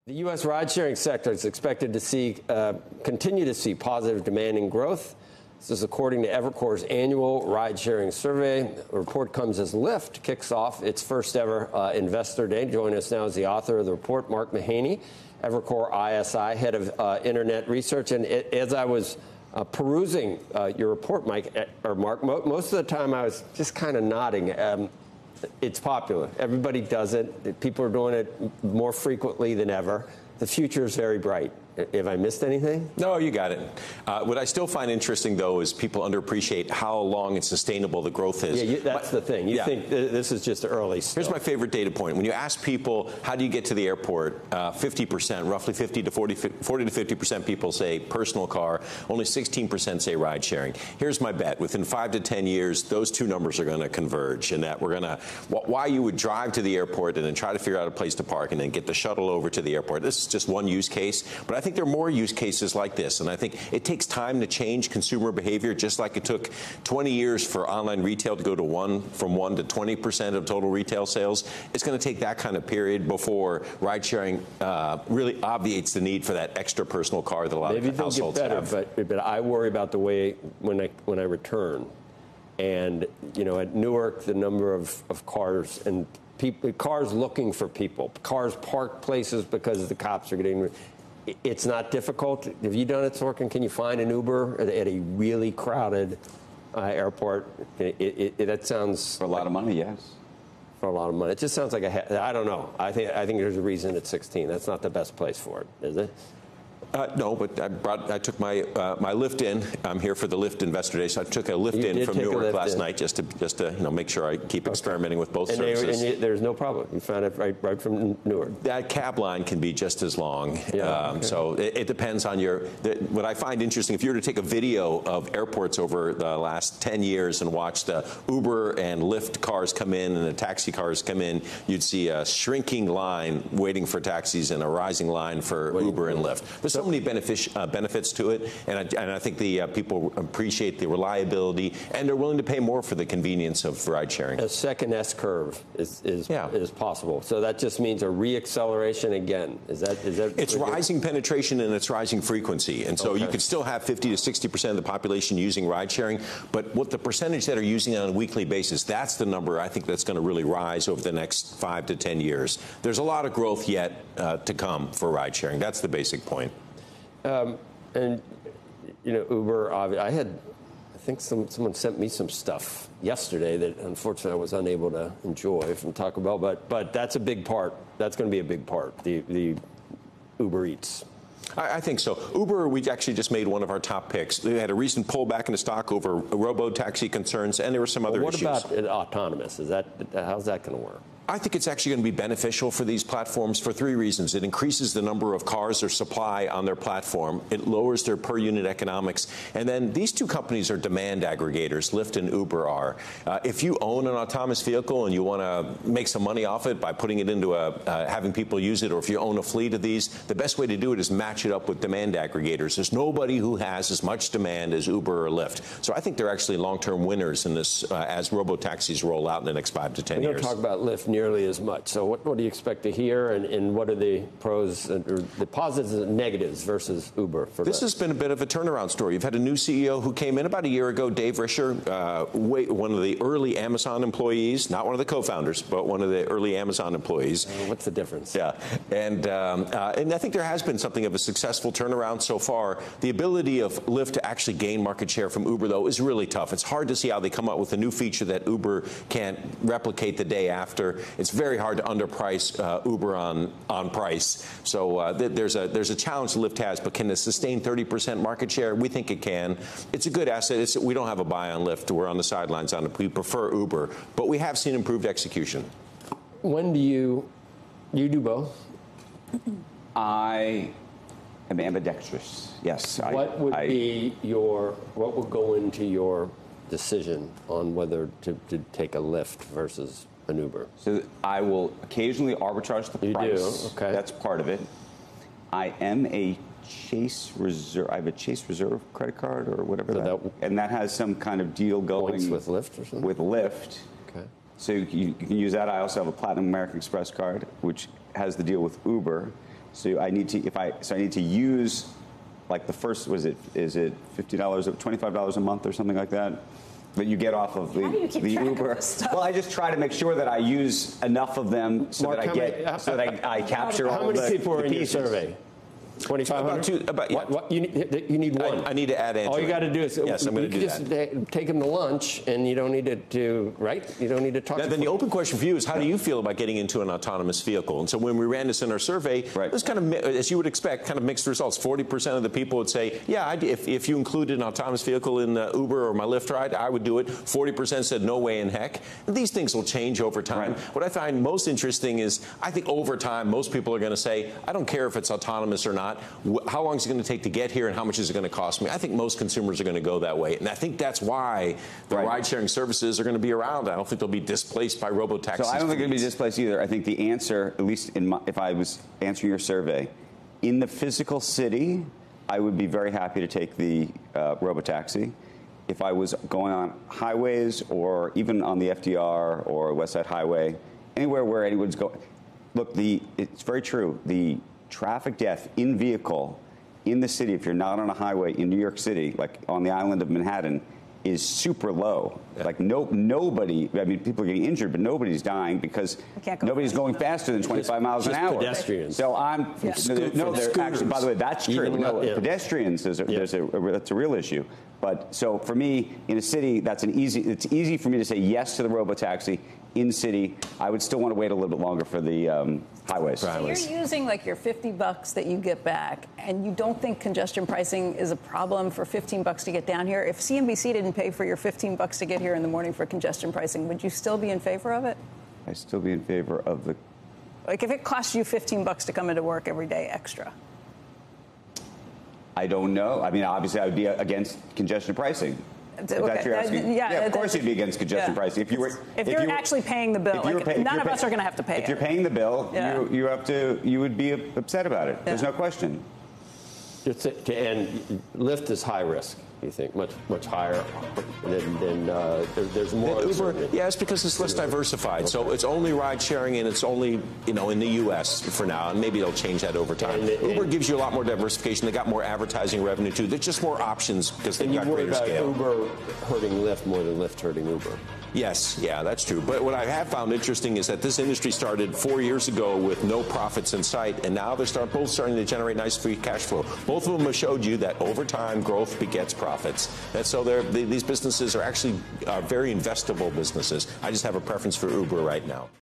The U.S. ride-sharing sector is expected to continue to see positive demand and growth. This is according to Evercore's annual ride-sharing survey. The report comes as Lyft kicks off its first ever Investor Day. Joining us now is the author of the report, Mark Mahaney, Evercore ISI, head of Internet Research. And as I was perusing your report, Mark, most of the time I was just kind of nodding. It's popular. Everybody does it. People are doing it more frequently than ever. The future is very bright. Have I missed anything? No, you got it. What I still find interesting, though, is people underappreciate how long and sustainable the growth is. Yeah, that's the thing. You think this is just early still. Here's my favorite data point. When you ask people, how do you get to the airport, 50%, roughly 40 to 50% people say personal car. Only 16% say ride sharing. Here's my bet. Within 5 to 10 years, those two numbers are going to converge, and that we're going to, why you would drive to the airport and then try to figure out a place to park and then get the shuttle over to the airport. This is just one use case, but I think there are more use cases like this, and I think it takes time to change consumer behavior, just like it took 20 years for online retail to go to from 1 to 20% of total retail sales. It's going to take that kind of period before ride-sharing really obviates the need for that extra personal car that a lot of households have. Maybe they'll get better, but I worry about the way when I return, and at Newark, the number of cars and cars looking for people, cars parked places because the cops are getting. It's not difficult. Have you done it, Sorkin? Can you find an Uber at a really crowded airport? That sounds for a lot of money. Yes, for a lot of money. It just sounds like I don't know. I think there's a reason it's 16. That's not the best place for it, is it? No, but I took my Lyft in. I'm here for the Lyft Investor Day, so I took a Lyft in from Newark last night just to make sure I keep experimenting with both services. And there's no problem. You found it right from Newark. That cab line can be just as long. Yeah, okay. So it depends on what I find interesting, if you were to take a video of airports over the last 10 years and watch the Uber and Lyft cars come in and the taxi cars come in, you'd see a shrinking line waiting for taxis and a rising line for Uber and Lyft. There's so many benefits to it, and I think the people appreciate the reliability, and they're willing to pay more for the convenience of ride sharing. A second S curve is possible. So that just means a reacceleration again. Is that? It's rising penetration and it's rising frequency, and so you could still have 50 to 60% of the population using ride sharing, but what the percentage that are using it on a weekly basis, that's the number I think that's going to really rise over the next 5 to 10 years. There's a lot of growth yet to come for ride sharing. That's the basic point. And Uber, I think someone sent me some stuff yesterday that unfortunately I was unable to enjoy from Taco Bell, but that's a big part. That's going to be a big part, the Uber Eats. I think so. Uber, we actually just made one of our top picks. They had a recent pullback in the stock over robo-taxi concerns, and there were some other issues. What about autonomous? How's that going to work? I think it's actually going to be beneficial for these platforms for 3 reasons. It increases the number of cars or supply on their platform. It lowers their per unit economics. And then these two companies are demand aggregators, Lyft and Uber are. If you own an autonomous vehicle and you want to make some money off it by putting it into having people use it, or if you own a fleet of these, the best way to do it is match it up with demand aggregators. There's nobody who has as much demand as Uber or Lyft. So I think they're actually long-term winners in this as robo-taxis roll out in the next 5 to 10 years. We don't talk about Lyft nearly as much. So what do you expect to hear, and what are the pros, or the positives and negatives versus Uber? This has been a bit of a turnaround story. You've had a new CEO who came in about a year ago, Dave Risher, one of the early Amazon employees, not one of the co-founders, but one of the early Amazon employees. What's the difference? Yeah, and I think there has been something of a successful turnaround so far. The ability of Lyft to actually gain market share from Uber, though, is really tough. It's hard to see how they come up with a new feature that Uber can't replicate the day after. It's very hard to underprice Uber on price. So there's a challenge Lyft has, but can it sustain 30% market share? We think it can. It's a good asset. We don't have a buy on Lyft. We're on the sidelines on it. We prefer Uber, but we have seen improved execution. When do you do both? I am ambidextrous. Yes. What would go into your decision on whether to take a Lyft versus an Uber? So I will occasionally arbitrage the price. You do? Okay. That's part of it. I am a Chase Reserve. I have a Chase Reserve credit card or whatever and that has some kind of deal going. Points with Lyft or something? With Lyft. Okay. So you can use that. I also have a Platinum American Express card, which has the deal with Uber. So I need to use, like the first, is it $50, $25 a month or something like that? That you get off of the Uber. Well, I just try to make sure that I use enough of them so Mark, that I capture all the pieces. How many people are in your survey? 2,500? You need one. I need to add Andrew. All you got to do is yes, I'm going to do just take them to lunch, and you don't need to right? You don't need to talk. Then the open question for you is, how do you feel about getting into an autonomous vehicle? And so when we ran this in our survey, it was kind of, as you would expect, kind of mixed results. 40% of the people would say, yeah, if you included an autonomous vehicle in Uber or my Lyft ride, I would do it. 40% said no way in heck. And these things will change over time. Right. What I find most interesting is, I think over time, most people are going to say, I don't care if it's autonomous or not. How long is it going to take to get here, and how much is it going to cost me? I think most consumers are going to go that way, and I think that's why the ride-sharing services are going to be around. I don't think they'll be displaced by robo-taxis. So I don't think they'll be displaced either. I think the answer, at least if I was answering your survey, in the physical city, I would be very happy to take the robo-taxi. If I was going on highways or even on the FDR or West Side Highway, anywhere where anyone's going, look, it's very true. The traffic death in vehicle in the city, if you're not on a highway in New York City, like on the island of Manhattan, is super low. Yeah. Like nobody, I mean, people are getting injured, but nobody's dying because nobody's going faster than 25 miles an hour. Pedestrians. So they're actually, by the way, that's true. Pedestrians, that's a real issue. But so for me, in a city, it's easy for me to say yes to the robo-taxi. In city, I would still want to wait a little bit longer for the highways. So you're using like your $50 that you get back, and you don't think congestion pricing is a problem for $15 to get down here? If CNBC didn't pay for your $15 to get here in the morning for congestion pricing, would you still be in favor of it? I'd still be in favor of the... Like if it costs you $15 to come into work every day extra? I don't know. I mean, obviously, I would be against congestion pricing. If that's what you're asking. Yeah, of course you'd be against congestion pricing. If you're actually paying the bill, none of us are going to have to pay it. If you're paying the bill, you would be upset about it. There's no question. And Lyft is high risk, you think, much higher than there's more. Uber, yeah, it's because it's less diversified. Okay. So it's only ride sharing, and it's only in the U.S. for now, and maybe they'll change that over time. Uber gives you a lot more diversification. They got more advertising revenue too. There's just more options because they've got greater scale. Uber hurting Lyft more than Lyft hurting Uber. Yes, yeah, that's true. But what I have found interesting is that this industry started 4 years ago with no profits in sight, and now they're both starting to generate nice free cash flow. Both of them have showed you that over time, growth begets profits. And so these businesses are actually very investable businesses. I just have a preference for Uber right now.